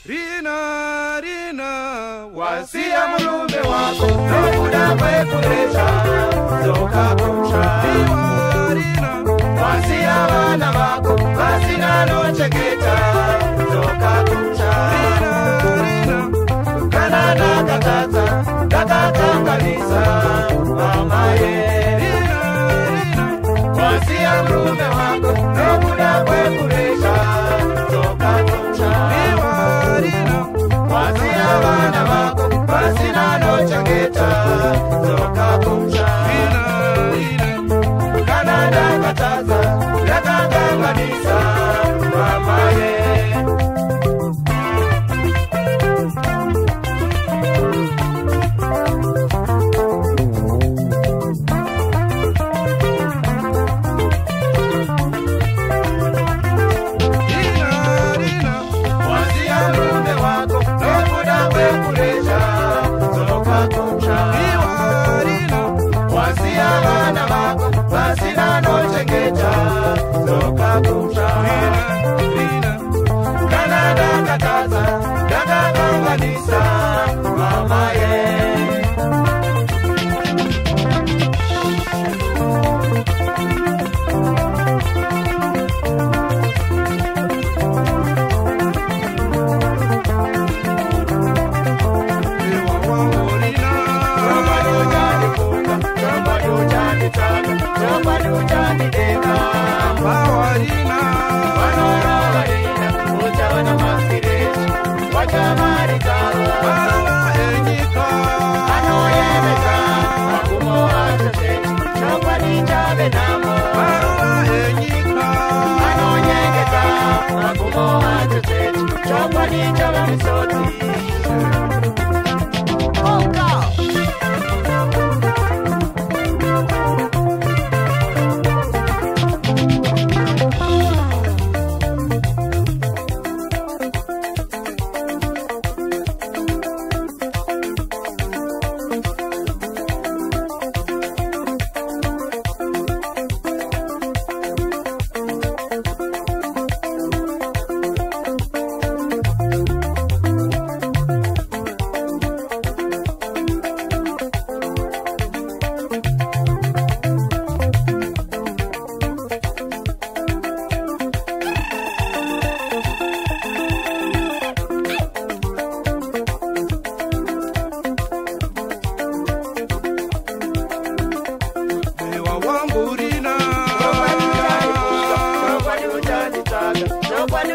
Rina, wasia mulume wako, nokuda kwe kuresha, zoka kumsha. Rina, wasia wana wako, basina nocheketa, zoka kumsha. Rina, kanada katata, kakata kanisa, mama ye. Rina, wasia mulume wako, nokuda kwe kuresha, zoka kumsha. Wasia wana wako, basina nocheketa, zoka kumsha. Kanada kataza, lakanga kanisa, mama ye. Basina nocheketa, zoka kumsha. Kanada kataza, lakanga kanisa, mama ye. Nobody